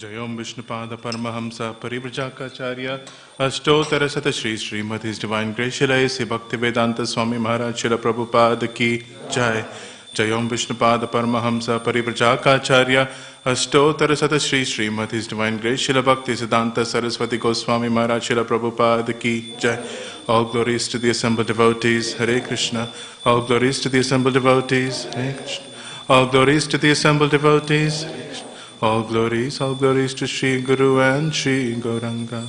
Jayom Vishnupada Paramahamsa Parivrajakaacharya Ashtotara Sata Shri Srimad His Divine Grace Shilai Se Bhaktivedanta Swami Maharaj Srila Prabhupada Ki Jai. Jayom Vishnupada Paramahamsa Parivrajakaacharya Ashtotara Sata Shri Srimad His Divine Grace Srila Bhakti Siddhanta Saraswati Goswami Maharaj Srila Prabhupada Ki Jai. All glories to the assembled devotees, Hare Krishna. All glories to the assembled devotees, Hare Krishna. All glories to the assembled devotees, Hare Krishna. All glories to Sri Guru and Sri Gauranga.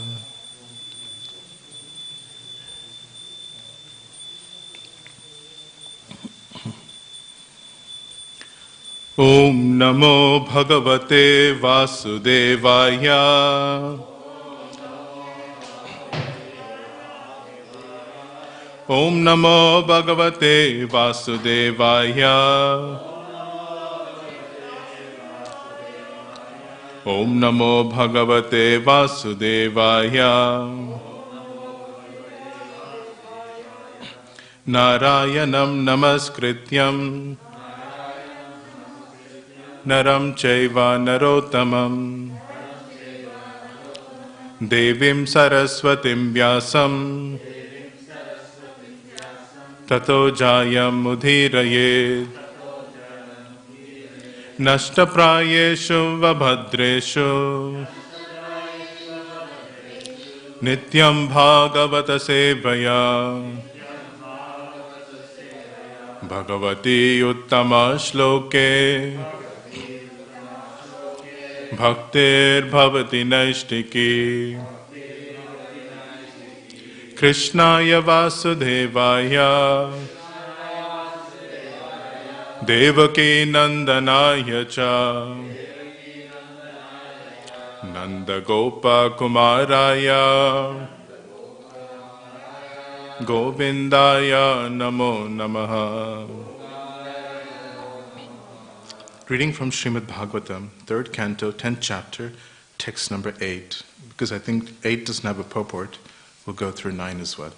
Om Namo Bhagavate Vasudevaya. Om Namo Bhagavate Vasudevaya. Om Namo Bhagavate Vasudevaya. Narayanam Namaskrityam Naram Chaiva Narottamam Devim Saraswatim Vyasam Tato Jayam Udhirayet Nashtaprayeshu Vabhadreshu Nityam Bhagavata Sevaya Bhagavati Uttama Shloke Bhaktir Bhavati Naishtiki Krishnaya Vasudevaya Devaki Nandanaya Cha Nanda Gopa Kumaraya Govindaya Namo Namaha. Reading from Srimad Bhagavatam, 3rd Canto, 10th chapter, text number 8. Because I think 8 doesn't have a purport, we'll go through 9 as well.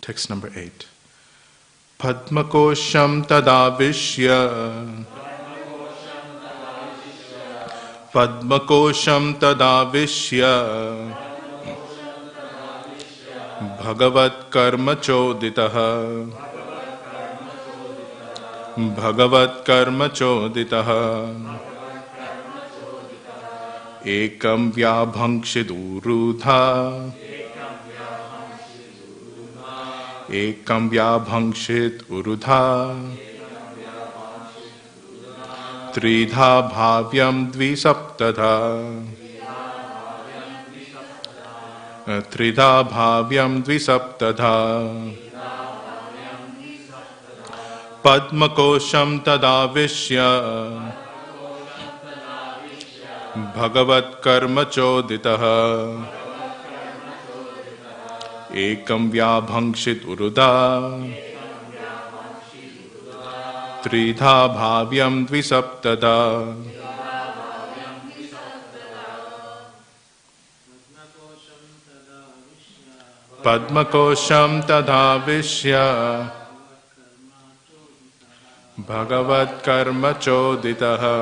Text number 8. Padmakosham tadavishya Padmakosham tadavishya Bhagavat karma choditaha Bhagavat karma choditaha Ekam vyabhangshidurudha Ekam vyabhangshit urudha Tridha bhavyam dvisaptadha Tridha bhavyam dvisaptadha Padmakosham tadavishya Bhagavat karma choditaha Ekam vyabhangshit uruda Tridha bhavyam dvisaptada Padmakosham tadavishya Bhagavat karma choditaha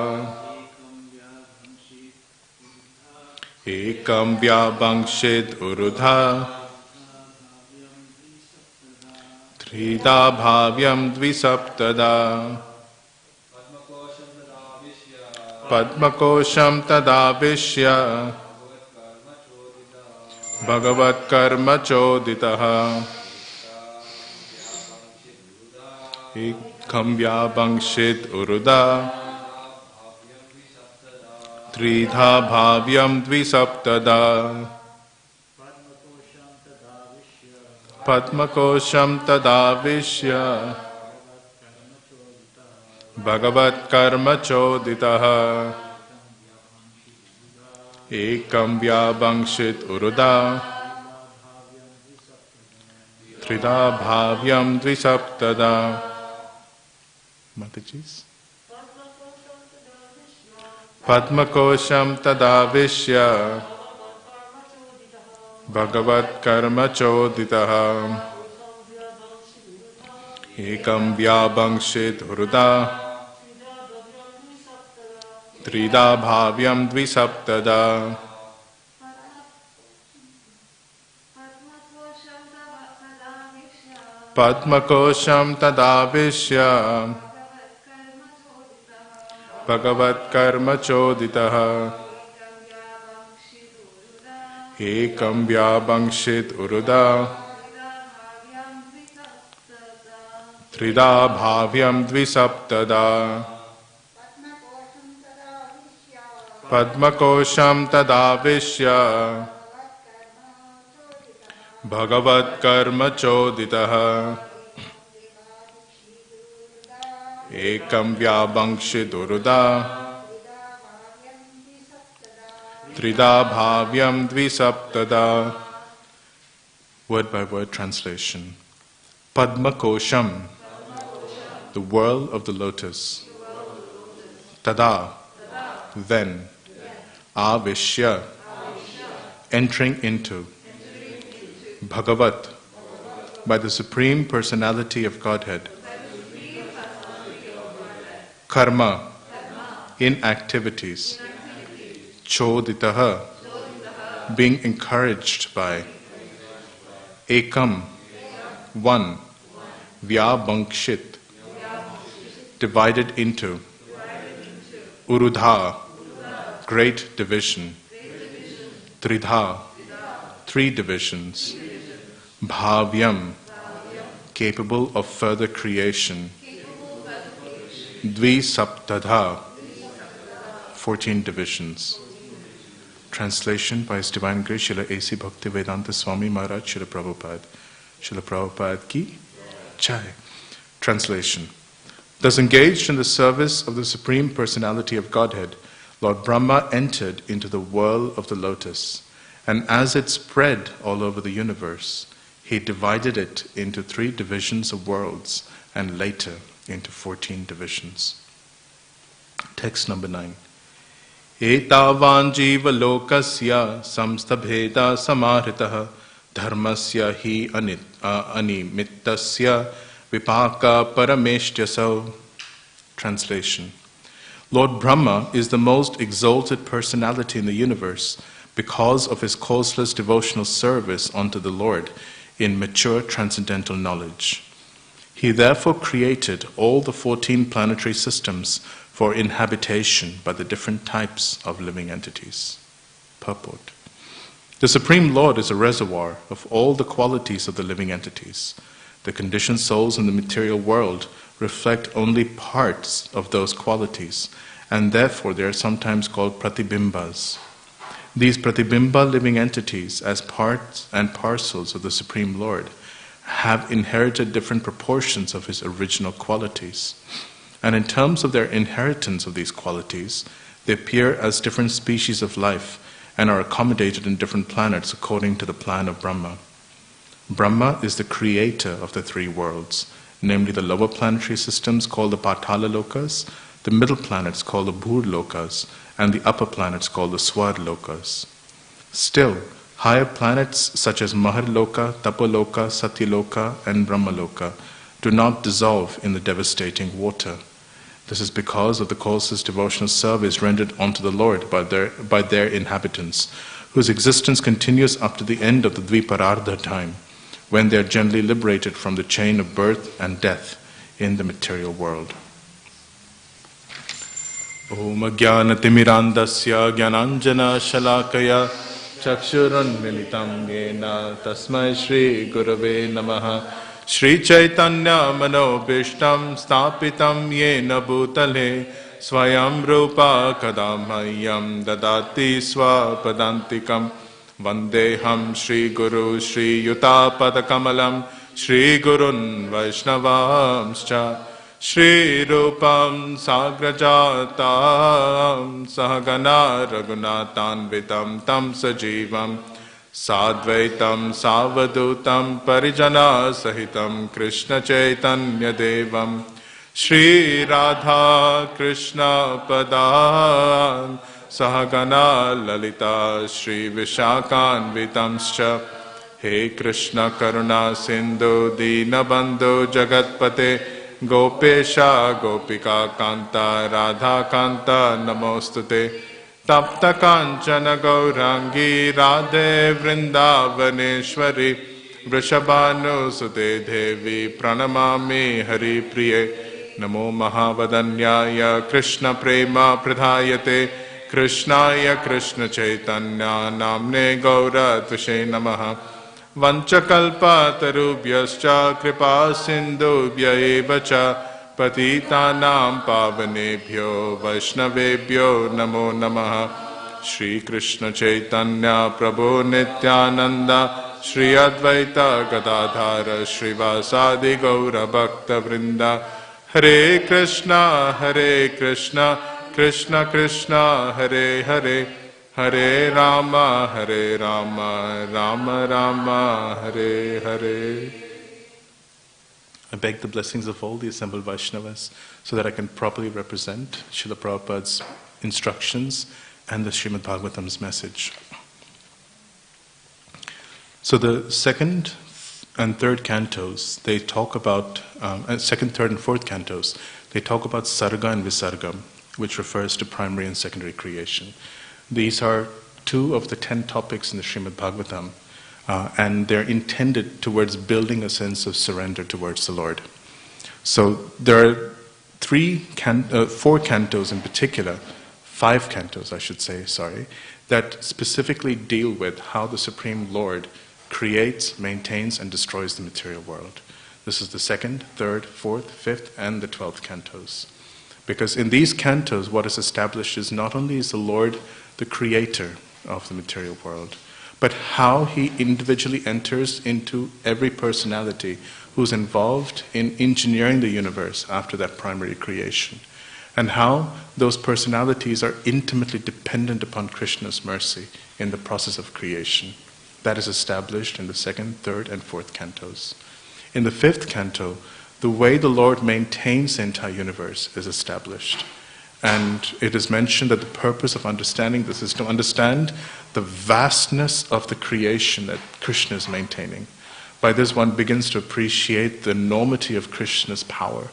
Ekam vyabhangshit urudha Tridha bhavyam dvisaptada Padmakosham tadavishya Bhagavat karma choditaha Ekam vyabhangshit uruda Tridha bhavyam dvisaptada Padmakosham tadavishya Bhagavat karma choditaha Ekam vyabhangshit uruda Tridha bhavyam dvisaptada. Matajis. Padmakosham tadavishya Bhagavat karma choditaha Ekam vyabhangshit hruda Trida bhavyam dvisaptada. Padmakosham tadavishya Bhagavat karma choditaha Ekam vyabangshit uruda Trida bhavyam dvisaptada Padmakosham tadavishya Bhagavat karma choditaha Ekam vyabangshit uruda Trida bhavyam dvisaptada. Word by word translation. Padma Kosham, the whirl of the lotus. Tada, then. Avishya, entering into. Bhagavat, by the Supreme Personality of Godhead. Karma, in activities. Choditaha, being encouraged by. Ekam, one. Vyabangshit, divided into. Urudha, great division. Tridha, three divisions. Bhavyam, capable of further creation. Dvisaptadha, 14 divisions. Translation by His Divine Grace Srila A.C. Bhaktivedanta Swami Maharaj Srila Prabhupada. Srila Prabhupada ki Jai. Translation. Thus engaged in the service of the Supreme Personality of Godhead, Lord Brahma entered into the whirl of the lotus, and as it spread all over the universe, he divided it into 3 divisions of worlds, and later into 14 divisions. Text number 9. Etavan jiva lokasya samstabheda samarhitah dharmasya hi animittasya vipaka parameshtyasau. Translation. Lord Brahma is the most exalted personality in the universe because of his causeless devotional service unto the Lord in mature transcendental knowledge. He therefore created all the 14 planetary systems for inhabitation by the different types of living entities. Purport. The Supreme Lord is a reservoir of all the qualities of the living entities. The conditioned souls in the material world reflect only parts of those qualities, and therefore they are sometimes called pratibimbas. These pratibimba living entities, as parts and parcels of the Supreme Lord, have inherited different proportions of his original qualities. And in terms of their inheritance of these qualities, they appear as different species of life and are accommodated in different planets according to the plan of Brahma. Brahma is the creator of the 3 worlds, namely the lower planetary systems called the Patala Lokas, the middle planets called the Bhur Lokas, and the upper planets called the Swar Lokas. Still, higher planets such as Maharloka, Tapoloka, Satyaloka, and Brahmaloka do not dissolve in the devastating water. This is because of the causeless devotional service rendered unto the Lord by their inhabitants, whose existence continues up to the end of the Dviparardha time, when they are generally liberated from the chain of birth and death in the material world. Om Jnanatimirandasya Jnananjana Shalakaya Chakshurunmilitam Yena Tasmai Shri Gurave Namaha. Shri Chaitanya Manobishtam Stapitam Yena Bhutale Swayam Rupa Kadamhayam Dadati Swapadantikam Vandeham Shri Guru Shri Yutapada Kamalam Shri Gurun Vaishnavamscha Shri Rupam Sagrajatam Sahagana Raghunatan Vitam Tam Sajivam Sadvaitam Savadutam Parijana Sahitam Krishna Chaitanya Devam Shri Radha Krishna Padan Sahagana Lalita Shri Vishakan Vitamscha He Krishna Karuna Sindhu Dina Bandhu Jagatpate Gopesha Gopika Kanta Radha Kanta Namostute Tapta Kanchana Gaurangi Radhe Vrindavaneshwari Vrishabhanu Sute Devi Pranamami Hari Priye Namo Mahavadanyaya Krishna Prema Pradhayate Krishnaya Krishna Chaitanya Namne Gaura Tushe Namaha Vanchakalpa Tarubhyascha Kripa Sindhubhya Evacha Patitanam Pavanebhyo Vaishnavebhyo Namo Namaha Shri Krishna Chaitanya Prabhu Nityananda Shri Advaita Gadadhara Srivasadi Gaura Bhakta Vrinda Hare Krishna Krishna Krishna Hare Hare Hare Rama Rama Rama Hare Hare. I beg the blessings of all the assembled Vaishnavas so that I can properly represent Srila Prabhupada's instructions and the Srimad Bhagavatam's message. So the second and third cantos, they talk about, second, third and fourth cantos, they talk about Sarga and Visarga, which refers to primary and secondary creation. These are 2 of the 10 topics in the Srimad Bhagavatam, and they're intended towards building a sense of surrender towards the Lord. So there are 4 cantos in particular, 5 cantos I should say, that specifically deal with how the Supreme Lord creates, maintains, and destroys the material world. This is the 2nd, 3rd, 4th, 5th, and the 12th cantos. Because in these cantos, what is established is not only is the Lord the creator of the material world, but how he individually enters into every personality who's involved in engineering the universe after that primary creation, and how those personalities are intimately dependent upon Krishna's mercy in the process of creation. That is established in the 2nd, 3rd, and 4th cantos. In the 5th canto, the way the Lord maintains the entire universe is established. And it is mentioned that the purpose of understanding this is to understand the vastness of the creation that Krishna is maintaining. By this, one begins to appreciate the enormity of Krishna's power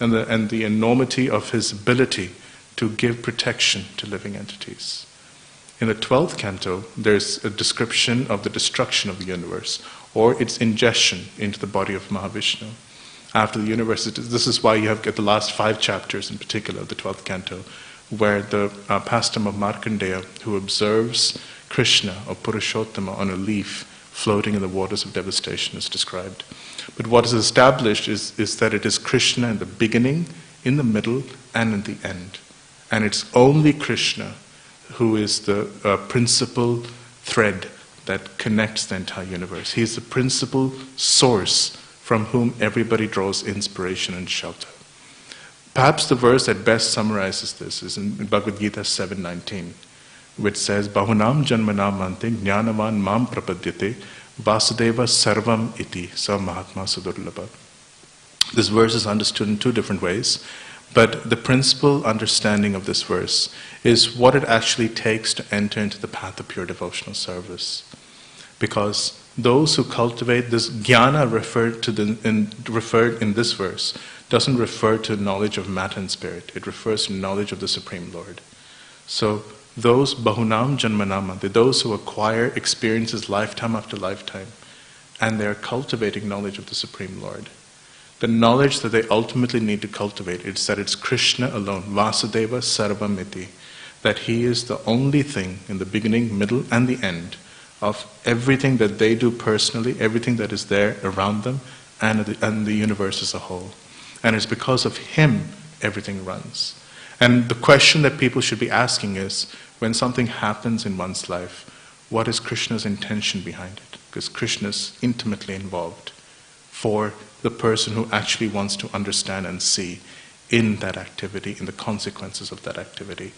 and the enormity of his ability to give protection to living entities. In the 12th canto, there's a description of the destruction of the universe, or its ingestion into the body of Mahavishnu. After the universe, this is why you have got the last 5 chapters in particular of the 12th canto, where the pastime of Markandeya, who observes Krishna or Purushottama on a leaf floating in the waters of devastation, is described. But what is established is that it is Krishna in the beginning, in the middle, and in the end. And it's only Krishna who is the principal thread that connects the entire universe. He is the principal source from whom everybody draws inspiration and shelter. Perhaps the verse that best summarizes this is in Bhagavad Gita 7:19, which says, Bahunam janmanam ante jnanavan mam prapadyate vasudeva sarvam iti sa mahatma sudurlabha. This verse is understood in 2 different ways, but the principal understanding of this verse is what it actually takes to enter into the path of pure devotional service. Because those who cultivate this jnana referred in this verse doesn't refer to knowledge of matter and spirit. It refers to knowledge of the Supreme Lord. So those bahunam janmanam, those who acquire experiences lifetime after lifetime, and they're cultivating knowledge of the Supreme Lord. The knowledge that they ultimately need to cultivate is that it's Krishna alone, Vasudeva Sarvamiti, that he is the only thing in the beginning, middle, and the end of everything that they do personally, everything that is there around them, and the universe as a whole. And it's because of him everything runs. And the question that people should be asking is, when something happens in one's life, what is Krishna's intention behind it? Because Krishna is intimately involved for the person who actually wants to understand and see in that activity, in the consequences of that activity.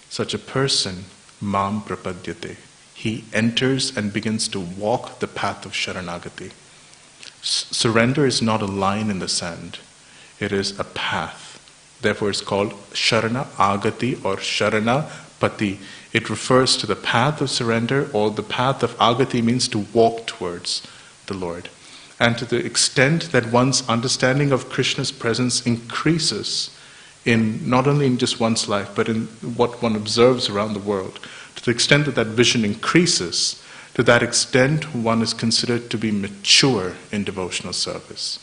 Such a person, mam prapadyate, he enters and begins to walk the path of Sharanagati. Surrender is not a line in the sand, it is a path. Therefore it's called Sharana Agati or Sharana Pati. It refers to the path of surrender, or the path of Agati means to walk towards the Lord. And to the extent that one's understanding of Krishna's presence increases in not only in just one's life, but in what one observes around the world, to the extent that that vision increases, to that extent one is considered to be mature in devotional service.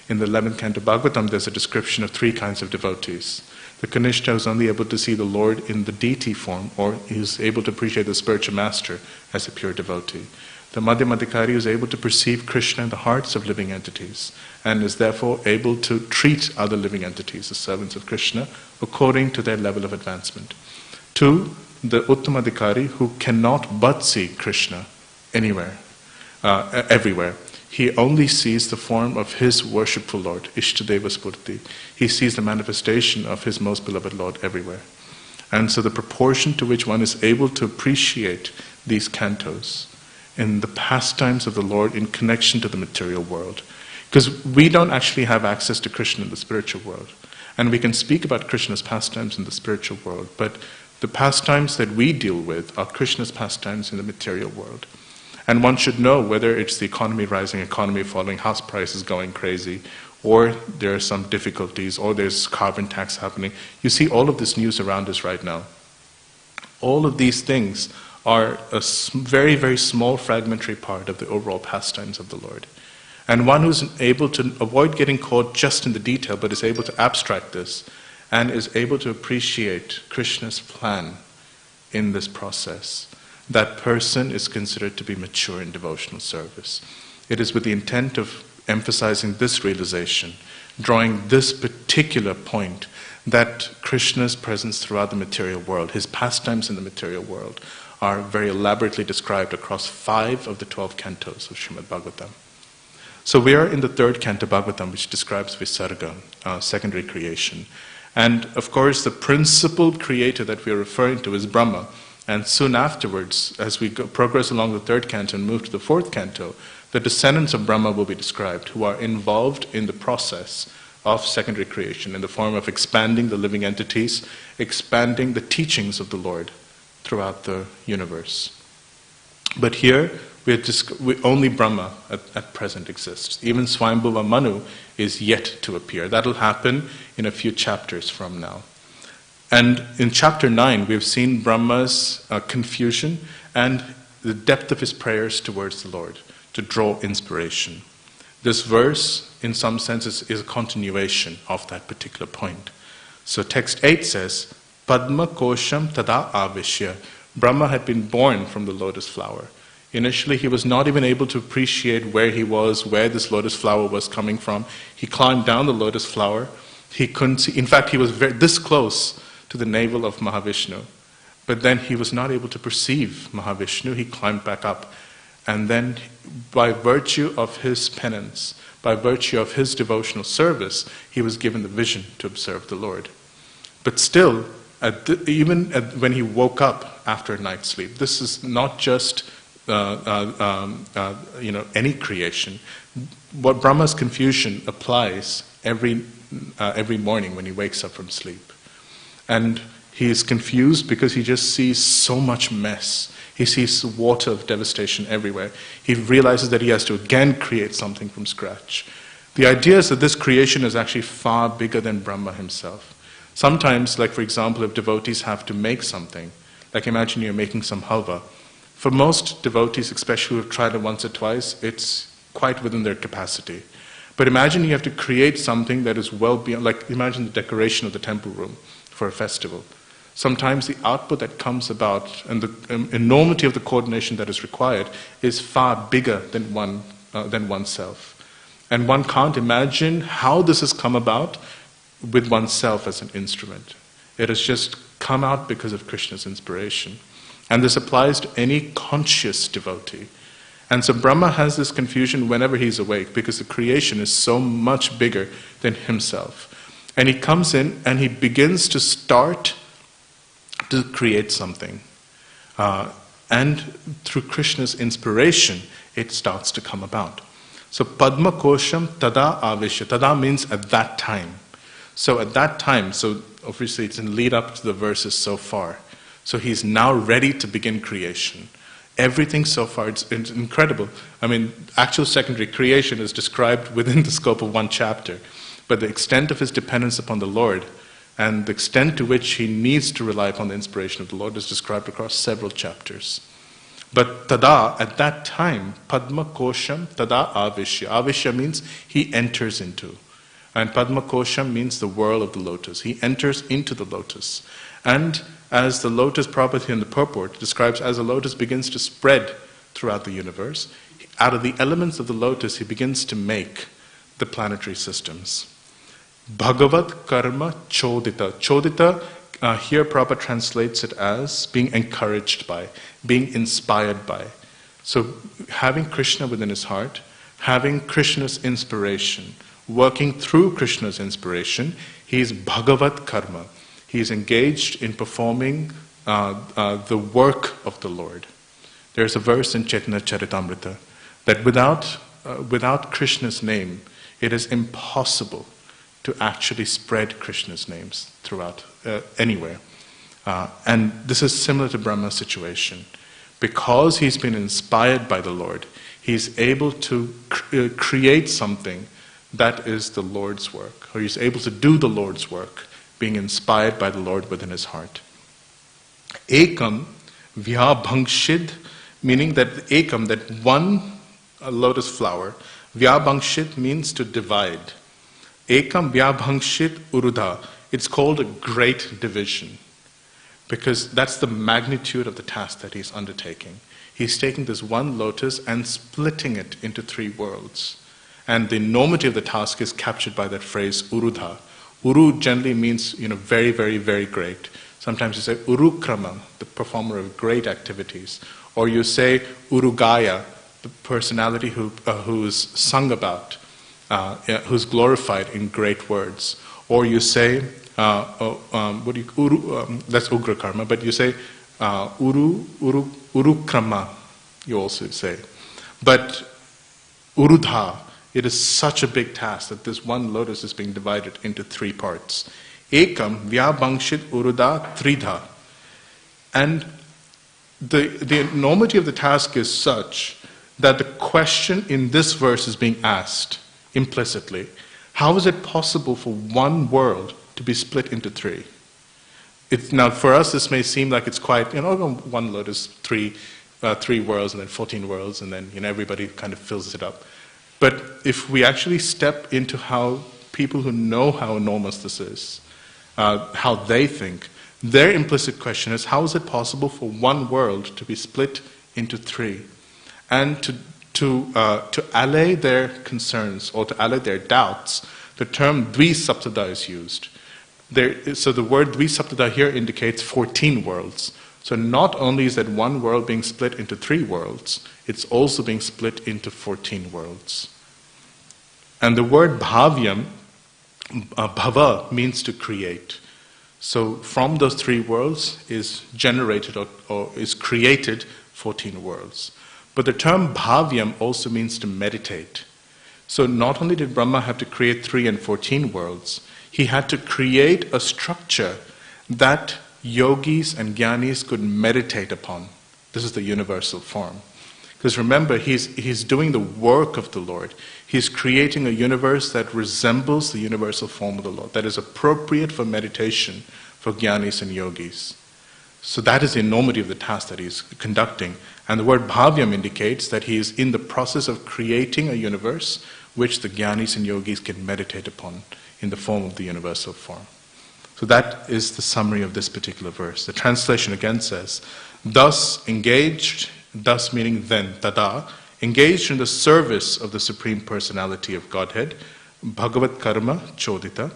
In the 11th Canto Bhagavatam, there's a description of 3 kinds of devotees. The Kanishta is only able to see the Lord in the deity form, or is able to appreciate the spiritual master as a pure devotee. The Madhyamadikari is able to perceive Krishna in the hearts of living entities, and is therefore able to treat other living entities as servants of Krishna according to their level of advancement. 2, the Uttamadikari, who cannot but see Krishna anywhere, everywhere. He only sees the form of his worshipful Lord, Ishtadeva Spurti. He sees the manifestation of his most beloved Lord everywhere. And so the proportion to which one is able to appreciate these cantos in the pastimes of the Lord in connection to the material world. Because we don't actually have access to Krishna in the spiritual world. And we can speak about Krishna's pastimes in the spiritual world, but the pastimes that we deal with are Krishna's pastimes in the material world. And one should know whether it's the economy rising, economy falling, house prices going crazy, or there are some difficulties, or there's carbon tax happening. You see all of this news around us right now. All of these things are a very, very small fragmentary part of the overall pastimes of the Lord. And one who's able to avoid getting caught just in the detail, but is able to abstract this, and is able to appreciate Krishna's plan in this process, that person is considered to be mature in devotional service. It is with the intent of emphasizing this realization, drawing this particular point, that Krishna's presence throughout the material world, his pastimes in the material world, are very elaborately described across 5 of the 12 cantos of Srimad Bhagavatam. So we are in the 3rd canto Bhagavatam, which describes Visarga, secondary creation. And of course, the principal creator that we are referring to is Brahma. And soon afterwards, as we progress along the 3rd canto and move to the 4th canto, the descendants of Brahma will be described, who are involved in the process of secondary creation in the form of expanding the living entities, expanding the teachings of the Lord throughout the universe. But here, only Brahma at present exists. Even Swayambhuva Manu is yet to appear. That'll happen in a few chapters from now. And in chapter 9, we've seen Brahma's confusion and the depth of his prayers towards the Lord to draw inspiration. This verse, in some sense, is a continuation of that particular point. So text 8 says, Padma Kosham Tada Avishya. Brahma had been born from the lotus flower. Initially, he was not even able to appreciate where he was, where this lotus flower was coming from. He climbed down the lotus flower. He couldn't see. In fact, he was this close to the navel of Mahavishnu. But then he was not able to perceive Mahavishnu. He climbed back up. And then, by virtue of his penance, by virtue of his devotional service, he was given the vision to observe the Lord. But still, when he woke up after a night's sleep, this is not just any creation. What Brahma's confusion applies every morning when he wakes up from sleep. And he is confused because he just sees so much mess. He sees water of devastation everywhere. He realizes that he has to again create something from scratch. The idea is that this creation is actually far bigger than Brahma himself. Sometimes, like for example, if devotees have to make something, like imagine you're making some halwa. For most devotees, especially who have tried it once or twice, it's quite within their capacity. But imagine you have to create something that is well beyond, like imagine the decoration of the temple room for a festival. Sometimes the output that comes about and the enormity of the coordination that is required is far bigger than oneself. And one can't imagine how this has come about with oneself as an instrument. It has just come out because of Krishna's inspiration. And this applies to any conscious devotee. And so Brahma has this confusion whenever he's awake because the creation is so much bigger than himself. And he comes in and he begins to start to create something. And through Krishna's inspiration, it starts to come about. So Padma Kosham Tada Avishya. Tada means at that time. So at that time, so obviously it's in lead up to the verses so far. So he's now ready to begin creation. everything so far, it's incredible. I mean, actual secondary creation is described within the scope of one chapter, but the extent of his dependence upon the Lord and the extent to which he needs to rely upon the inspiration of the Lord is described across several chapters. But tada, at that time, Padma Kosham tada avishya. Avishya means he enters into. And Padma Kosham means the whirl of the lotus. He enters into the lotus. And as the lotus property in the purport describes, as the lotus begins to spread throughout the universe, out of the elements of the lotus, he begins to make the planetary systems. Bhagavat karma chodita. Chodita, here Prabhupada translates it as being encouraged by, being inspired by. So having Krishna within his heart, having Krishna's inspiration, working through Krishna's inspiration, he is Bhagavat karma. He is engaged in performing the work of the Lord. There's a verse in Chaitanya Charitamrita that without Krishna's name, it is impossible to actually spread Krishna's names throughout anywhere. And this is similar to Brahma's situation. Because he's been inspired by the Lord, he's able to create something that is the Lord's work, or he's able to do the Lord's work, being inspired by the Lord within his heart. Ekam vyabhangshid, meaning that ekam, that one lotus flower, vyabhangshid means to divide. Ekam vyabhangshit urudha. It's called a great division because that's the magnitude of the task that he's undertaking. He's taking this one lotus and splitting it into 3 worlds. And the enormity of the task is captured by that phrase urudha. Uru generally means, very, very, very great. Sometimes you say urukrama, the performer of great activities. Or you say urugaya, the personality who's sung about, who's glorified in great words. Or you say, that's ugra karma, but you say urukrama, you also say. But urudha, it is such a big task that this one lotus is being divided into 3 parts. Ekam vyabhangshit urudha tridha. And the enormity of the task is such that the question in this verse is being asked implicitly. How is it possible for one world to be split into 3? Now, for us, this may seem like it's quite, one lotus, 3 worlds, and then 14 worlds, and then everybody kind of fills it up. But if we actually step into how people who know how enormous this is, how they think, their implicit question is, how is it possible for one world to be split into 3? And to allay their concerns or to allay their doubts, the term dvisaptada is used. So the word dvisaptada here indicates 14 worlds. So not only is that one world being split into 3 worlds, it's also being split into 14 worlds. And the word bhavyam, bhava, means to create. So from those 3 worlds is generated or is created 14 worlds. But the term bhavyam also means to meditate. So not only did Brahma have to create 3 and 14 worlds, he had to create a structure that yogis and jnanis could meditate upon. This is the universal form. Because remember, he's doing the work of the Lord. He's creating a universe that resembles the universal form of the Lord, that is appropriate for meditation for jnanis and yogis. So that is the enormity of the task that he's conducting. And the word bhavyam indicates that he is in the process of creating a universe which the jnanis and yogis can meditate upon in the form of the universal form. So that is the summary of this particular verse. The translation again says, thus engaged, thus meaning then, tada, engaged in the service of the Supreme Personality of Godhead, Bhagavat Karma Chodita,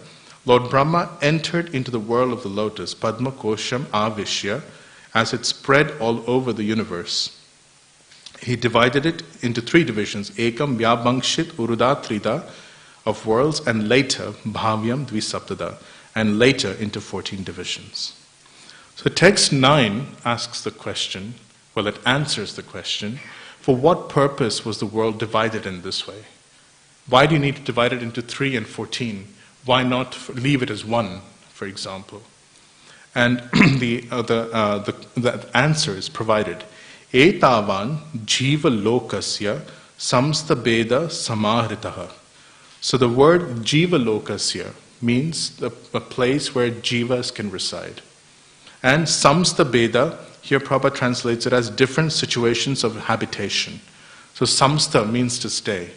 Lord Brahma entered into the whirl of the lotus, Padma Kosham Avishya, as it spread all over the universe. He divided it into 3 divisions, Ekam Vyabhangshit Uruda Trida, of worlds, and later Bhavyam Dvisaptada, and later into 14 divisions. So text 9 asks the question, well, it answers the question, for what purpose was the world divided in this way? Why do you need to divide it into 3 and 14? Why not leave it as 1, for example? And the answer is provided. Etavan jiva lokasya samsta beda samahritaha. So the word jiva lokasya means a place where jivas can reside. And samsta beda, here Prabhupada translates it as different situations of habitation. So samsta means to stay.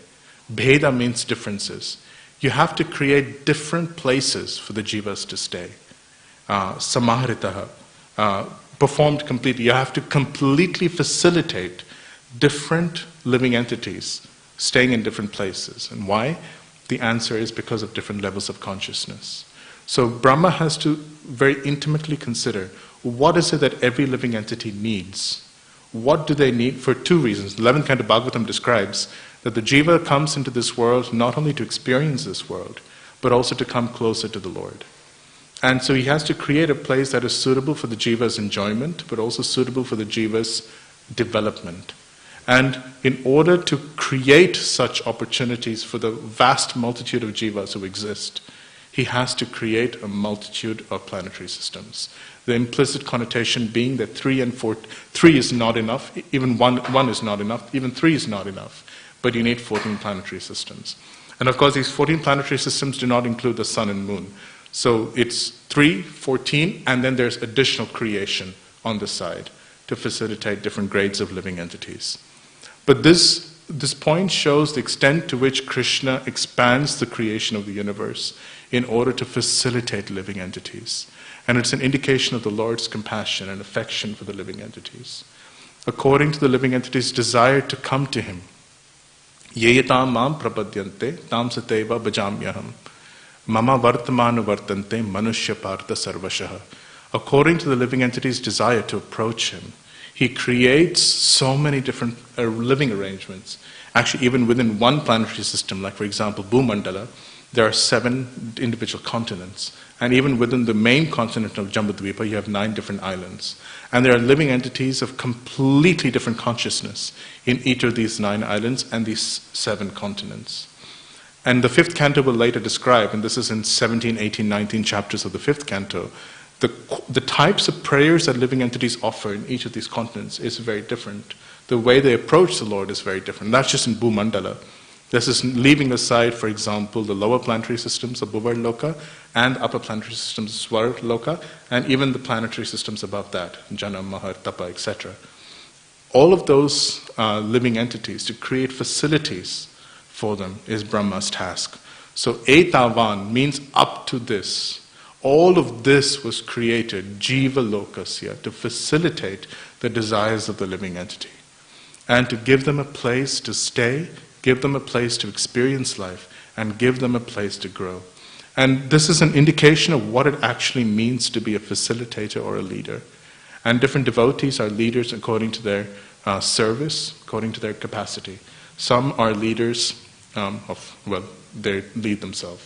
Bheda means differences. You have to create different places for the jivas to stay. Samahritaha, performed completely. You have to completely facilitate different living entities staying in different places. And why? The answer is because of different levels of consciousness. So Brahma has to very intimately consider what is it that every living entity needs. What do they need? For two reasons. The 11th Canto Bhagavatam describes that the jiva comes into this world not only to experience this world, but also to come closer to the Lord. And so he has to create a place that is suitable for the jiva's enjoyment, but also suitable for the jiva's development. And in order to create such opportunities for the vast multitude of jivas who exist, he has to create a multitude of planetary systems. The implicit connotation being that 3 is not enough, even one is not enough, even 3 is not enough, but you need 14 planetary systems. And of course these 14 planetary systems do not include the sun and moon. So it's 3, 14, and then there's additional creation on the side to facilitate different grades of living entities. But this point shows the extent to which Krishna expands the creation of the universe in order to facilitate living entities. And it's an indication of the Lord's compassion and affection for the living entities. According to the living entities' desire to come to Him, yeyatam mam prapadyante tam sateva bhajamyaham mama vartamana vartante manushya partha sarvashaha. According to the living entity's desire to approach Him, He creates so many different living arrangements. Actually, even within one planetary system, like for example, Bhumandala, there are 7 individual continents. And even within the main continent of Jambudvipa, you have 9 different islands. And there are living entities of completely different consciousness in each of these 9 islands and these 7 continents. And the 5th canto will later describe, and this is in 17, 18, 19 chapters of the 5th canto, the types of prayers that living entities offer in each of these continents is very different. The way they approach the Lord is very different. That's just in Bhumandala. This is leaving aside, for example, the lower planetary systems of Bhuvarloka and upper planetary systems of Swarloka, and even the planetary systems above that, Jana, Mahar, Tapa, etc. All of those living entities, to create facilities for them, is Brahma's task. So Etavan means up to this. All of this was created, Jiva Lokasya, to facilitate the desires of the living entity and to give them a place to stay, give them a place to experience life, and give them a place to grow. And this is an indication of what it actually means to be a facilitator or a leader. And different devotees are leaders according to their service, according to their capacity. Some are leaders they lead themselves.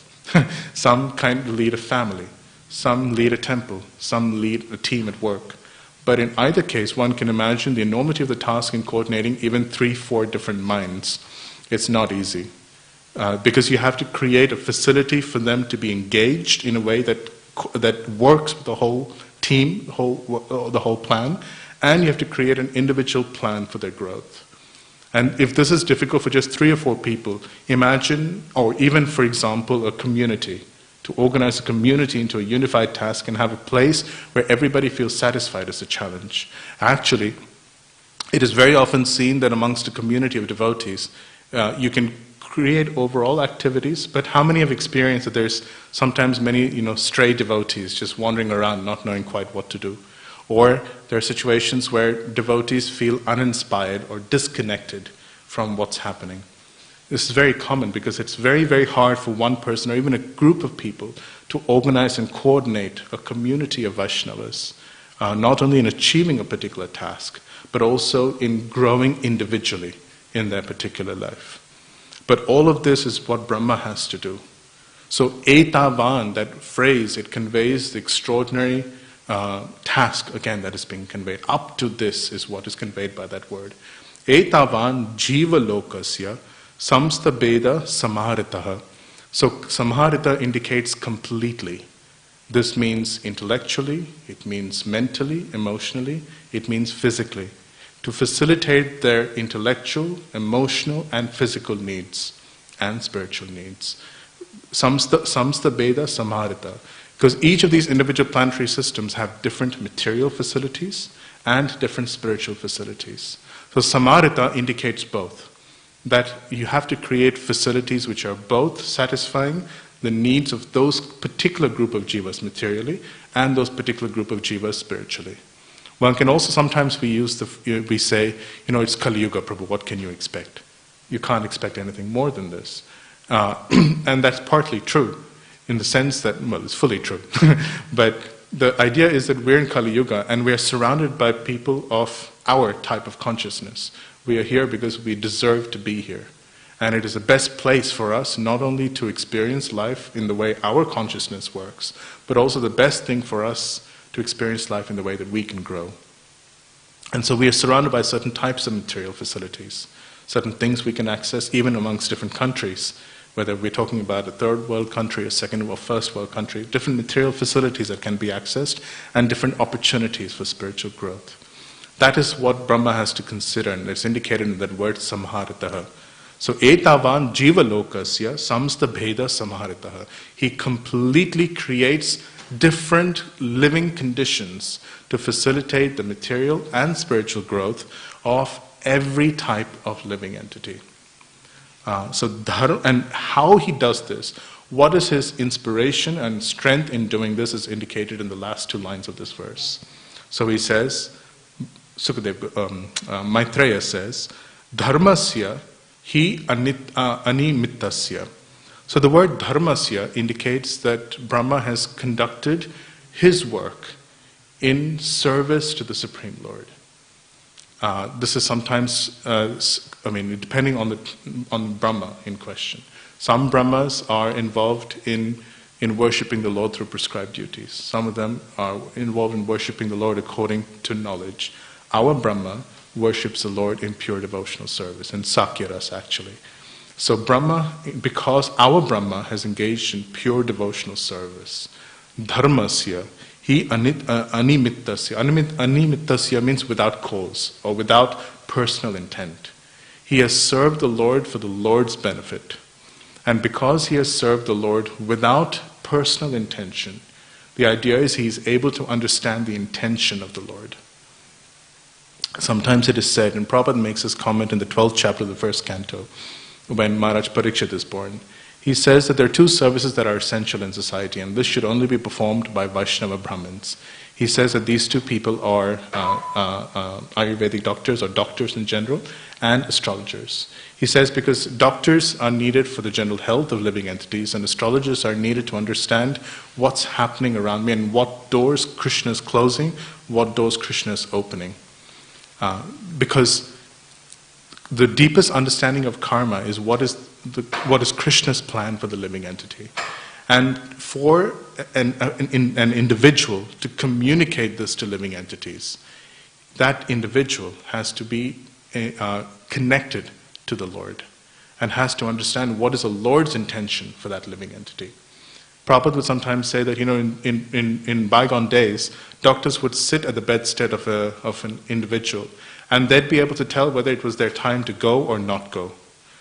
Some kind of lead a family. Some lead a temple. Some lead a team at work. But in either case, one can imagine the enormity of the task in coordinating even 3, 4 different minds. It's not easy. Because you have to create a facility for them to be engaged in a way that works with the whole team, the whole plan, and you have to create an individual plan for their growth. And if this is difficult for just 3 or 4 people, imagine, or even for example, a community. To organize a community into a unified task and have a place where everybody feels satisfied is a challenge. Actually, it is very often seen that amongst a community of devotees, you can create overall activities, but how many have experienced that there's sometimes many stray devotees just wandering around not knowing quite what to do? Or there are situations where devotees feel uninspired or disconnected from what's happening. This is very common because it's very, very hard for one person or even a group of people to organize and coordinate a community of Vaishnavas, not only in achieving a particular task, but also in growing individually in their particular life. But all of this is what Brahma has to do. So etavan, that phrase, it conveys the extraordinary task, again, that is being conveyed. Up to this is what is conveyed by that word. Etavan jiva lokasya samsta beda samharitaha. So samharita indicates completely. This means intellectually, it means mentally, emotionally, it means physically. to facilitate their intellectual, emotional, and physical needs and spiritual needs. Samsta Beda Samharita. Because each of these individual planetary systems have different material facilities and different spiritual facilities. So Samarita indicates both. That you have to create facilities which are both satisfying the needs of those particular group of jivas materially and those particular group of jivas spiritually. One can also sometimes we say, it's Kali Yuga, Prabhu, what can you expect? You can't expect anything more than this. And that's partly true, in the sense that, well, it's fully true. But the idea is that we're in Kali Yuga and we're surrounded by people of our type of consciousness. We are here because we deserve to be here. And it is the best place for us not only to experience life in the way our consciousness works, but also the best thing for us to experience life in the way that we can grow. And so we are surrounded by certain types of material facilities, certain things we can access even amongst different countries, whether we're talking about a third world country, a second or first world country, different material facilities that can be accessed and different opportunities for spiritual growth. That is what Brahma has to consider, and it's indicated in that word samharitaha. So etavan jiva lokasya samsta bheda samharitaha. He completely creates different living conditions to facilitate the material and spiritual growth of every type of living entity. And how he does this, what is his inspiration and strength in doing this is indicated in the last two lines of this verse. So he says, Maitreya says, dharmasya hi animittasya. So the word dharmasya indicates that Brahma has conducted his work in service to the Supreme Lord. This is sometimes, depending on Brahma in question. Some Brahmas are involved in worshipping the Lord through prescribed duties. Some of them are involved in worshipping the Lord according to knowledge. Our Brahma worships the Lord in pure devotional service, in Sakyaras actually. So Brahma, because our Brahma has engaged in pure devotional service, dharmasya, he animittasya. Animittasya means without cause or without personal intent. He has served the Lord for the Lord's benefit. And because he has served the Lord without personal intention, the idea is he is able to understand the intention of the Lord. Sometimes it is said, and Prabhupada makes this comment in the 12th chapter of the first canto, when Maharaj Parikshit is born. He says that there are two services that are essential in society, and this should only be performed by Vaishnava Brahmins. He says that these two people are Ayurvedic doctors, or doctors in general, and astrologers. He says because doctors are needed for the general health of living entities, and astrologers are needed to understand what's happening around me and what doors Krishna is closing, what doors Krishna is opening. Because the deepest understanding of karma is what is Krishna's plan for the living entity. And for an individual to communicate this to living entities, that individual has to be connected to the Lord and has to understand what is the Lord's intention for that living entity. Prabhupada would sometimes say that, in bygone days, doctors would sit at the bedstead of an individual and they'd be able to tell whether it was their time to go or not go.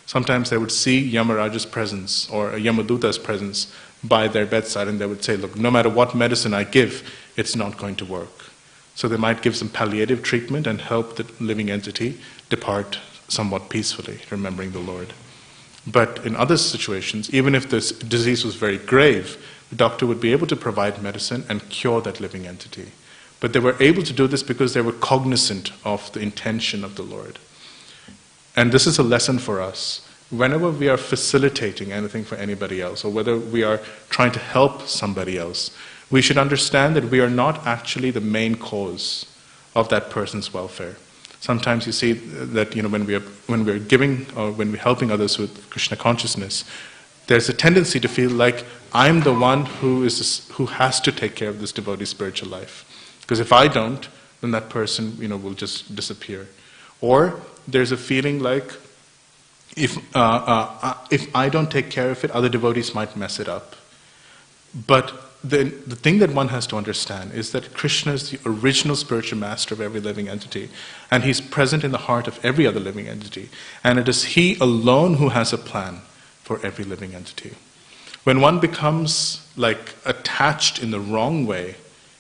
Sometimes they would see Yamaraja's presence or Yamaduta's presence by their bedside and they would say, look, no matter what medicine I give, it's not going to work. So they might give some palliative treatment and help the living entity depart somewhat peacefully, remembering the Lord. But in other situations, even if this disease was very grave, the doctor would be able to provide medicine and cure that living entity. But they were able to do this because they were cognizant of the intention of the Lord. And this is a lesson for us. Whenever we are facilitating anything for anybody else, or whether we are trying to help somebody else, we should understand that we are not actually the main cause of that person's welfare. Sometimes you see that when we are giving or when we're helping others with Krishna consciousness, there's a tendency to feel like I'm the one who has to take care of this devotee's spiritual life. Because if I don't, then that person will just disappear. Or there's a feeling like if I don't take care of it, other devotees might mess it up. But the thing that one has to understand is that Krishna is the original spiritual master of every living entity, and he's present in the heart of every other living entity. And it is he alone who has a plan for every living entity. When one becomes like attached in the wrong way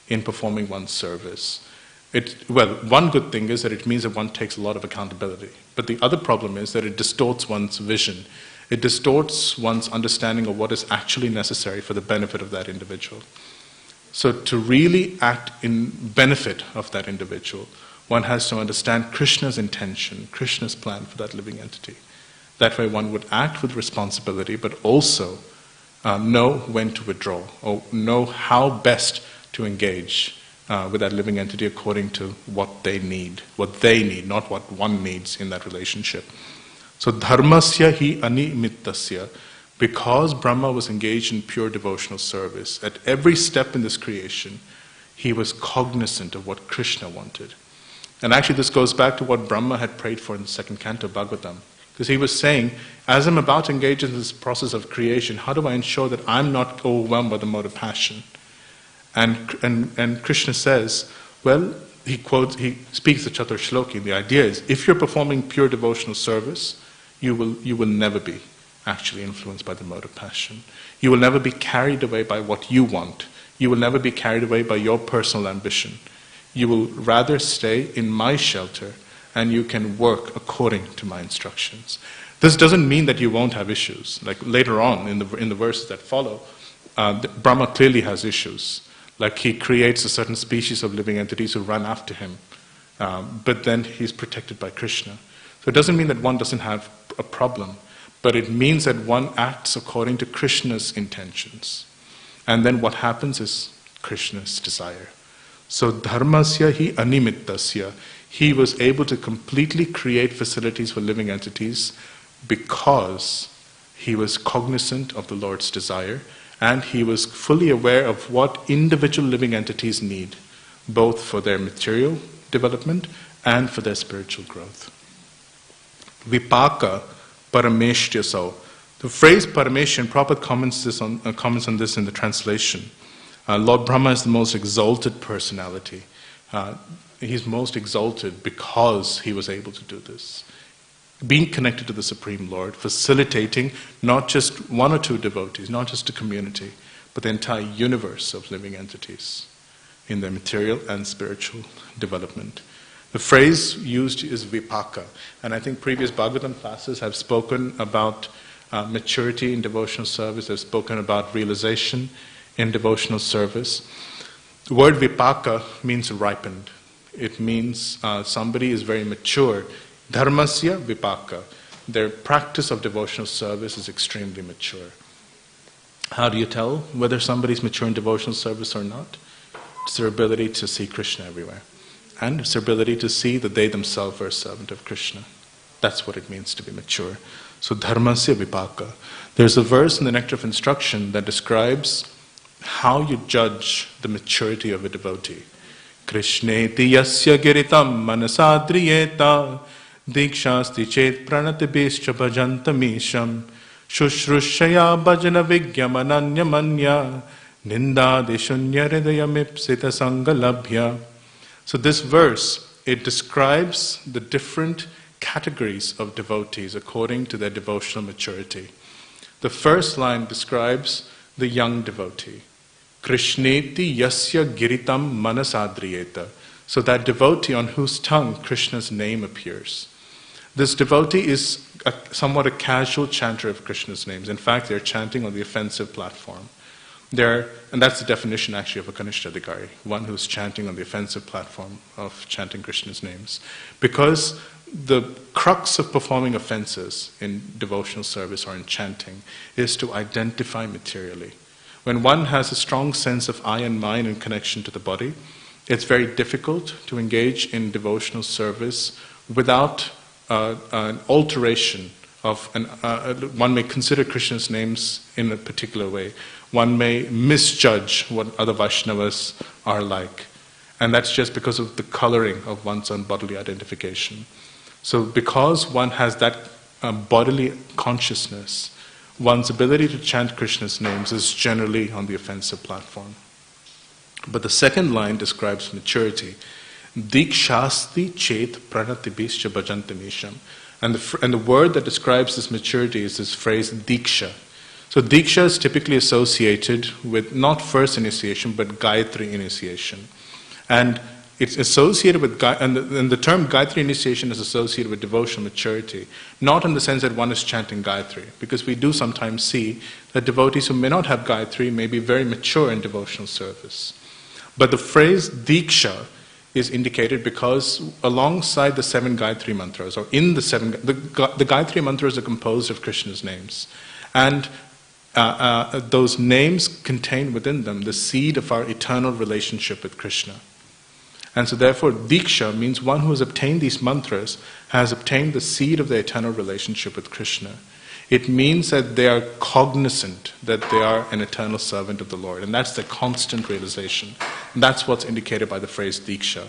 in performing one's service, one good thing is that it means that one takes a lot of accountability. But the other problem is that it distorts one's vision. It distorts one's understanding of what is actually necessary for the benefit of that individual. So to really act in benefit of that individual, one has to understand Krishna's intention, Krishna's plan for that living entity. That way one would act with responsibility, but also know when to withdraw, or know how best to engage with that living entity according to what they need, not what one needs in that relationship. So dharmasya hi animittasya, because Brahma was engaged in pure devotional service, at every step in this creation, he was cognizant of what Krishna wanted. And actually this goes back to what Brahma had prayed for in the second canto of Bhagavatam. Because he was saying, as I'm about to engage in this process of creation, how do I ensure that I'm not overwhelmed by the mode of passion? And Krishna says, well, he speaks the Chatur Shloki. The idea is, if you're performing pure devotional service, you will never be actually influenced by the mode of passion. You will never be carried away by what you want. You will never be carried away by your personal ambition. You will rather stay in my shelter, and you can work according to my instructions. This doesn't mean that you won't have issues. Like later on in the verses that follow, Brahma clearly has issues. Like he creates a certain species of living entities who run after him, but then he's protected by Krishna. So it doesn't mean that one doesn't have a problem, but it means that one acts according to Krishna's intentions. And then what happens is Krishna's desire. So dharmasya hi animittasya, he was able to completely create facilities for living entities because he was cognizant of the Lord's desire, and he was fully aware of what individual living entities need, both for their material development and for their spiritual growth. Vipaka parameshtyasau. The phrase parameshyan, Prabhupada comments on this in the translation. Lord Brahma is the most exalted personality. He's most exalted because he was able to do this. Being connected to the Supreme Lord, facilitating not just one or two devotees, not just a community, but the entire universe of living entities in their material and spiritual development. The phrase used is vipaka, and I think previous Bhagavatam classes have spoken about maturity in devotional service, have spoken about realization in devotional service. The word vipaka means ripened. It means somebody is very mature. Dharmasya vipaka. Their practice of devotional service is extremely mature. How do you tell whether somebody is mature in devotional service or not? It's their ability to see Krishna everywhere. And it's their ability to see that they themselves are a servant of Krishna. That's what it means to be mature. So dharmasya vipaka. There's a verse in the Nectar of Instruction that describes how you judge the maturity of a devotee. Krishneti yasya giritam manasadriyeta dikshasti chet pranatibhischa bhajantamisham shushrushaya bhajana vigyamananya manya nindadi shunya hridayamipsita sangalabhya. So this verse, it describes the different categories of devotees according to their devotional maturity. The first line describes the young devotee. Krishneti yasya giritam manasadriyeta. So that devotee on whose tongue Krishna's name appears. This devotee is somewhat a casual chanter of Krishna's names. In fact, they're chanting on the offensive platform. And that's the definition actually of a Kanishtadhikari, one who's chanting on the offensive platform of chanting Krishna's names. Because the crux of performing offenses in devotional service or in chanting is to identify materially. When one has a strong sense of I and mine in connection to the body, it's very difficult to engage in devotional service without an alteration of, one may consider Krishna's names in a particular way. One may misjudge what other Vaishnavas are like. And that's just because of the coloring of one's own bodily identification. So because one has that bodily consciousness, one's ability to chant Krishna's names is generally on the offensive platform. But the second line describes maturity. Dikshasti chet pranatibhischa bhajantamisham. And the word that describes this maturity is this phrase diksha. So diksha is typically associated with not first initiation but Gayatri initiation. And it's associated with, and the term Gayatri initiation is associated with devotional maturity, not in the sense that one is chanting Gayatri, because we do sometimes see that devotees who may not have Gayatri may be very mature in devotional service. But the phrase Diksha is indicated because alongside the 7 Gayatri mantras, or in the 7, the Gayatri mantras are composed of Krishna's names. And those names contain within them the seed of our eternal relationship with Krishna. And so therefore, Diksha means one who has obtained these mantras has obtained the seed of the eternal relationship with Krishna. It means that they are cognizant that they are an eternal servant of the Lord. And that's the constant realization. And that's what's indicated by the phrase Diksha.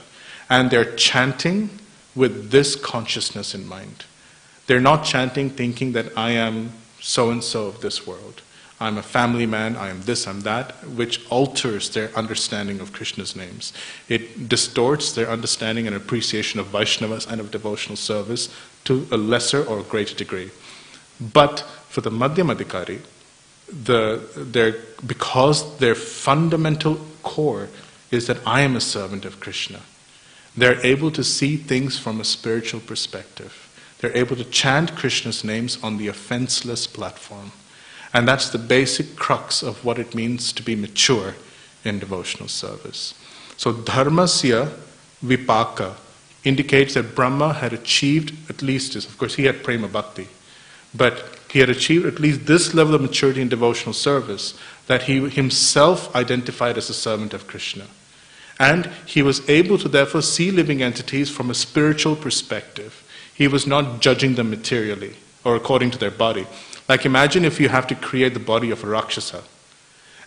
And they're chanting with this consciousness in mind. They're not chanting thinking that I am so-and-so of this world. I'm a family man, I am this, I'm that, which alters their understanding of Krishna's names. It distorts their understanding and appreciation of Vaishnavas and of devotional service to a lesser or greater degree. But for the Madhyamadikari, because their fundamental core is that I am a servant of Krishna, they're able to see things from a spiritual perspective. They're able to chant Krishna's names on the offenseless platform. And that's the basic crux of what it means to be mature in devotional service. So dharmasya vipaka indicates that Brahma had achieved at least this. Of course, he had prema bhakti. But he had achieved at least this level of maturity in devotional service, that he himself identified as a servant of Krishna. And he was able to therefore see living entities from a spiritual perspective. He was not judging them materially or according to their body. Like imagine if you have to create the body of a Rakshasa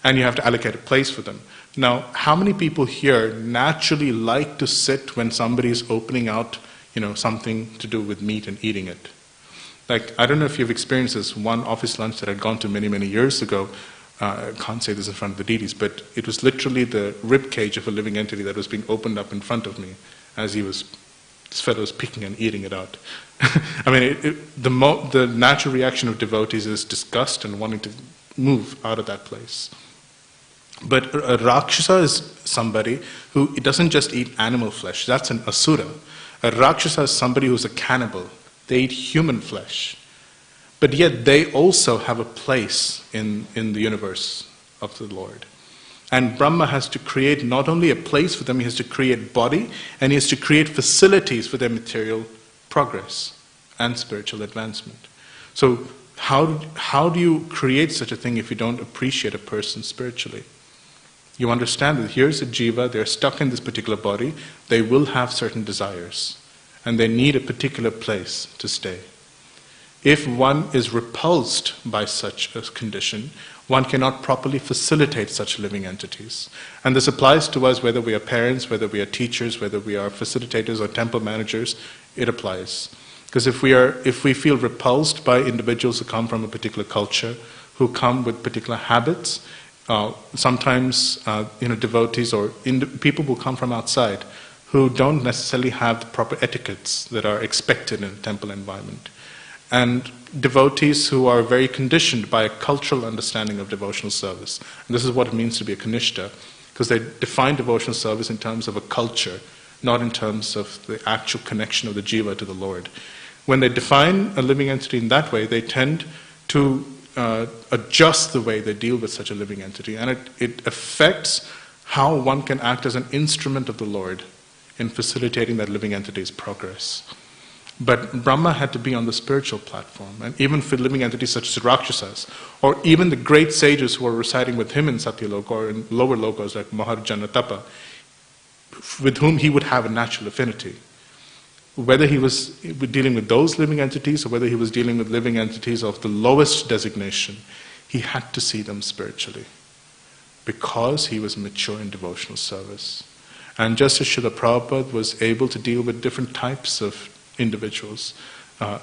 and you have to allocate a place for them. Now, how many people here naturally like to sit when somebody is opening out, something to do with meat and eating it? Like, I don't know if you've experienced this one office lunch that I'd gone to many, many years ago. I can't say this in front of the deities, but it was literally the rib cage of a living entity that was being opened up in front of me as this fellow was picking and eating it out. I mean, the natural reaction of devotees is disgust and wanting to move out of that place. But a Rakshasa is somebody who doesn't just eat animal flesh. That's an Asura. A Rakshasa is somebody who's a cannibal. They eat human flesh. But yet they also have a place in the universe of the Lord. And Brahma has to create not only a place for them, he has to create body, and he has to create facilities for their material progress and spiritual advancement. So how do you create such a thing if you don't appreciate a person spiritually? You understand that here's a jiva, they're stuck in this particular body, they will have certain desires, and they need a particular place to stay. If one is repulsed by such a condition, one cannot properly facilitate such living entities. And this applies to us whether we are parents, whether we are teachers, whether we are facilitators or temple managers, it applies. Because if we feel repulsed by individuals who come from a particular culture, who come with particular habits, sometimes devotees or people who come from outside who don't necessarily have the proper etiquettes that are expected in a temple environment. And devotees who are very conditioned by a cultural understanding of devotional service. And this is what it means to be a Kanishta, because they define devotional service in terms of a culture, not in terms of the actual connection of the jiva to the Lord. When they define a living entity in that way, they tend to adjust the way they deal with such a living entity. And it affects how one can act as an instrument of the Lord in facilitating that living entity's progress. But Brahma had to be on the spiritual platform, and even for living entities such as Rakshasas, or even the great sages who were residing with him in Satyaloka or in lower lokas like Maharaja Tapa, with whom he would have a natural affinity. Whether he was dealing with those living entities or whether he was dealing with living entities of the lowest designation, he had to see them spiritually because he was mature in devotional service. And just as Srila Prabhupada was able to deal with different types of individuals,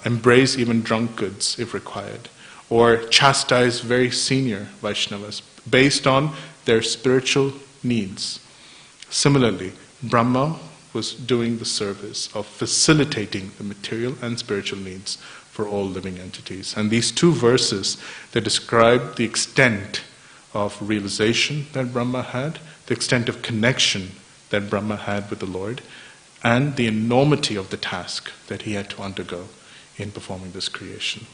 embrace even drunkards if required, or chastise very senior Vaishnavas based on their spiritual needs. Similarly, Brahma was doing the service of facilitating the material and spiritual needs for all living entities. And these two verses, they describe the extent of realization that Brahma had, the extent of connection that Brahma had with the Lord, and the enormity of the task that he had to undergo in performing this creation.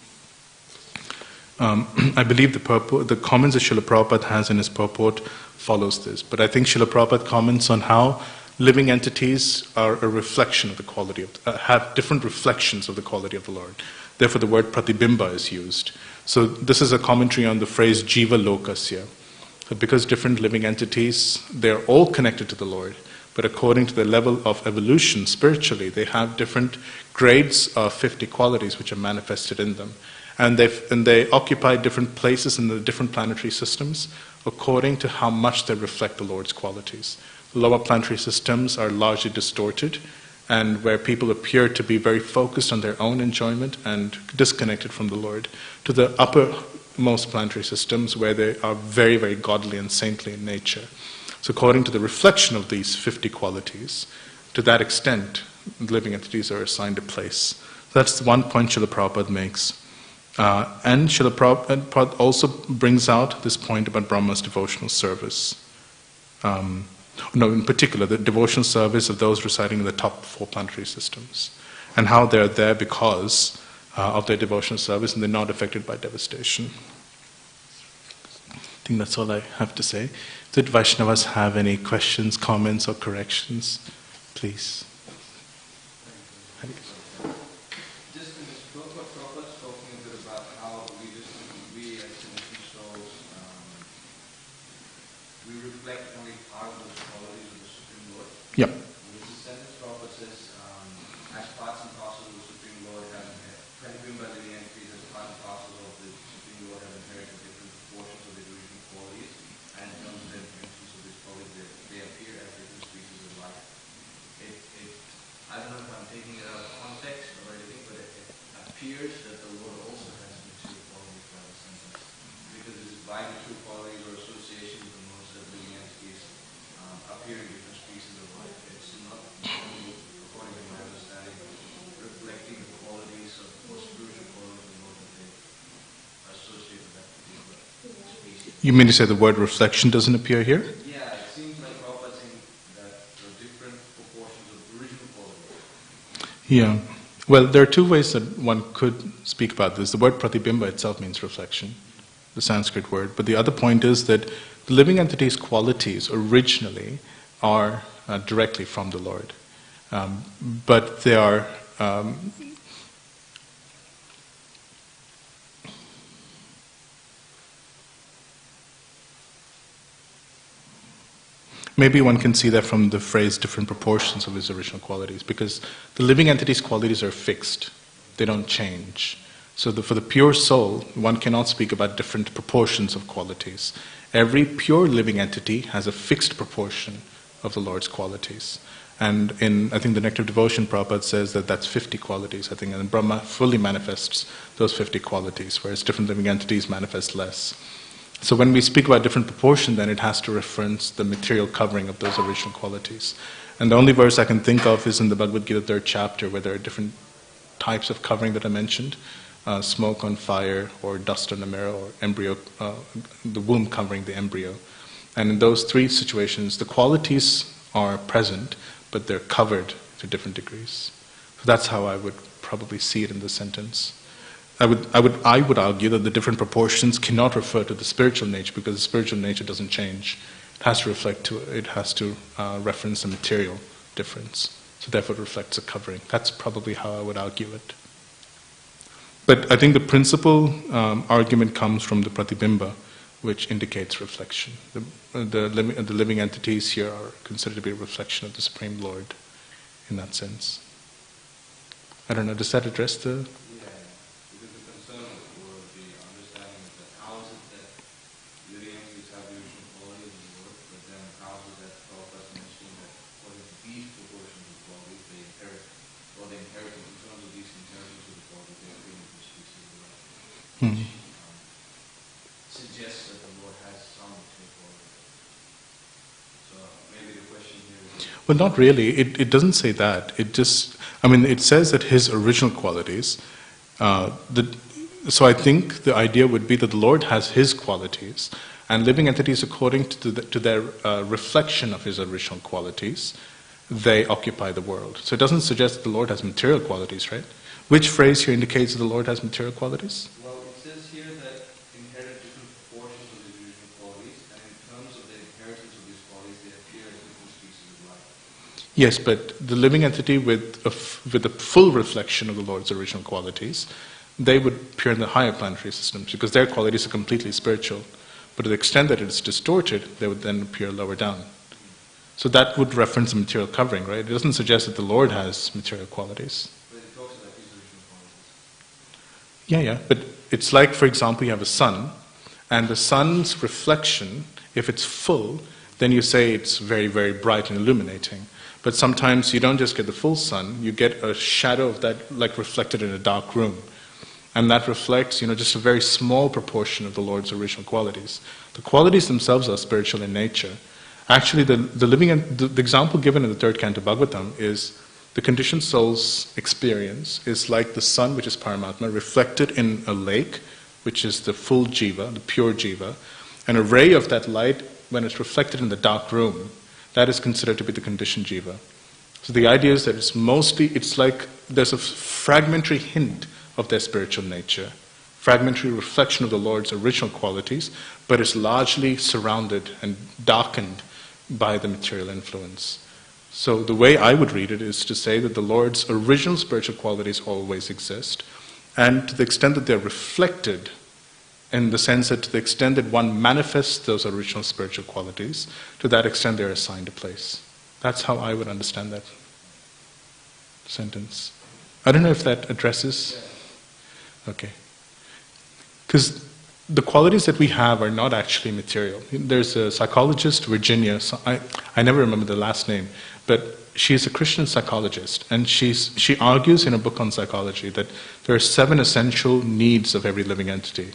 I believe the comments that Srila Prabhupada has in his purport follows this, but I think Srila Prabhupada comments on how living entities are a reflection of the quality of, have different reflections of the quality of the Lord. Therefore the word pratibimba is used. So this is a commentary on the phrase jiva lokasya. That because different living entities, they're all connected to the Lord, but according to the level of evolution spiritually, they have different grades of 50 qualities which are manifested in them. And they occupy different places in the different planetary systems according to how much they reflect the Lord's qualities. The lower planetary systems are largely distorted, and where people appear to be very focused on their own enjoyment and disconnected from the Lord, to the uppermost planetary systems where they are very, very godly and saintly in nature. So according to the reflection of these 50 qualities, to that extent, living entities are assigned a place. That's one point Srila Prabhupada makes. And Srila Prabhupada also brings out this point about Brahma's devotional service. In particular, the devotional service of those residing in the top 4 planetary systems, and how they're there because of their devotional service and they're not affected by devastation. I think that's all I have to say. Did Vaishnavas have any questions, comments, or corrections? Please. Yep. The sentence Prabhupada says, as parts and parcels of the Supreme Lord have inherited, by living entities as part and parcels of the Supreme Lord have inherited different proportions of the original qualities, and in terms of their inheritance of this quality, they appear as different species of life. I don't know if I'm taking it out of context or anything, but it appears that the Lord also has material qualities by the sentence, because it is by material qualities or association with the most of living entities appear in different species of life. It's not only, according to my understanding, reflecting the qualities of or spiritual qualities of the Lord that they associate with that particular species. You mean to say the word reflection doesn't appear here? Yeah, it seems like Prabhupada saying that there are different proportions of original qualities. Yeah. Well, there are two ways that one could speak about this. The word pratibimba itself means reflection, the Sanskrit word. But the other point is that the living entity's qualities originally are directly from the Lord. But they are maybe one can see that from the phrase different proportions of his original qualities, because the living entity's qualities are fixed. They don't change. So for the pure soul, one cannot speak about different proportions of qualities. Every pure living entity has a fixed proportion of the Lord's qualities. And in, I think, the Nectar of Devotion, Prabhupada says that that's 50 qualities, I think, and Brahma fully manifests those 50 qualities, whereas different living entities manifest less. So when we speak about different proportion, then it has to reference the material covering of those original qualities. And the only verse I can think of is in the Bhagavad Gita 3rd chapter, where there are different types of covering that I mentioned. Smoke on fire, or dust on a mirror, or embryo, the womb covering the embryo. And in those 3 situations, the qualities are present, but they're covered to different degrees. So that's how I would probably see it in the sentence. I would argue that the different proportions cannot refer to the spiritual nature, because the spiritual nature doesn't change. It has to reference the material difference. So therefore it reflects a covering. That's probably how I would argue it. But I think the principal argument comes from the pratibimba, which indicates reflection. The living entities here are considered to be a reflection of the Supreme Lord in that sense. I don't know, does that address the... Yeah, because the concern or the understanding is that how is it that living entities have the original qualities of the Lord, but then how is it that Prabhupada mentioning that according to these proportions of qualities they inherit, or they inherit in terms of these inheritance of the qualities, they appear in the species of life. Well, not really. It doesn't say that. It says that his original qualities. So I think the idea would be that the Lord has his qualities, and living entities, according to their reflection of his original qualities, they occupy the world. So it doesn't suggest that the Lord has material qualities, right? Which phrase here indicates that the Lord has material qualities? Well, it says here that inherit different proportions of the original qualities, and in terms of the inheritance of these qualities, they appear as different species of life. Yes, but the living entity with a full reflection of the Lord's original qualities, they would appear in the higher planetary systems because their qualities are completely spiritual. But to the extent that it's distorted, they would then appear lower down. So that would reference the material covering, right? It doesn't suggest that the Lord has material qualities. But it talks about his original qualities. Yeah. But it's like, for example, you have a sun, and the sun's reflection, if it's full, then you say it's very, very bright and illuminating. But sometimes you don't just get the full sun, you get a shadow of that, like reflected in a dark room. And that reflects, just a very small proportion of the Lord's original qualities. The qualities themselves are spiritual in nature. Actually, the example given in the third canto Bhagavatam is the conditioned soul's experience is like the sun, which is Paramatma, reflected in a lake, which is the full jiva, the pure jiva. And a ray of that light, when it's reflected in the dark room, that is considered to be the conditioned jiva. So the idea is that it's like there's a fragmentary hint of their spiritual nature, fragmentary reflection of the Lord's original qualities, but it's largely surrounded and darkened by the material influence. So the way I would read it is to say that the Lord's original spiritual qualities always exist, and to the extent that they're reflected, in the sense that to the extent that one manifests those original spiritual qualities, to that extent they're assigned a place. That's how I would understand that sentence. I don't know if that addresses... Okay. Because the qualities that we have are not actually material. There's a psychologist, Virginia, I never remember the last name, but she's a Christian psychologist, and she argues in a book on psychology that there are 7 essential needs of every living entity.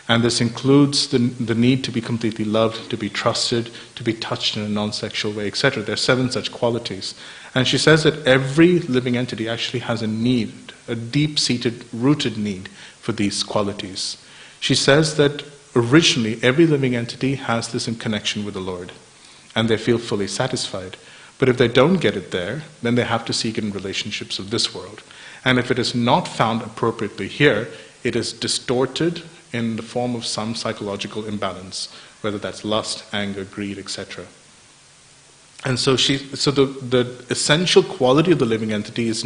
And this includes the need to be completely loved, to be trusted, to be touched in a non-sexual way, etc. There are 7 such qualities. And she says that every living entity actually has a need, a deep-seated, rooted need for these qualities. She says that originally every living entity has this in connection with the Lord, and they feel fully satisfied. But if they don't get it there, then they have to seek it in relationships of this world. And if it is not found appropriately here, it is distorted in the form of some psychological imbalance, whether that's lust, anger, greed, etc. And so the essential quality of the living entity is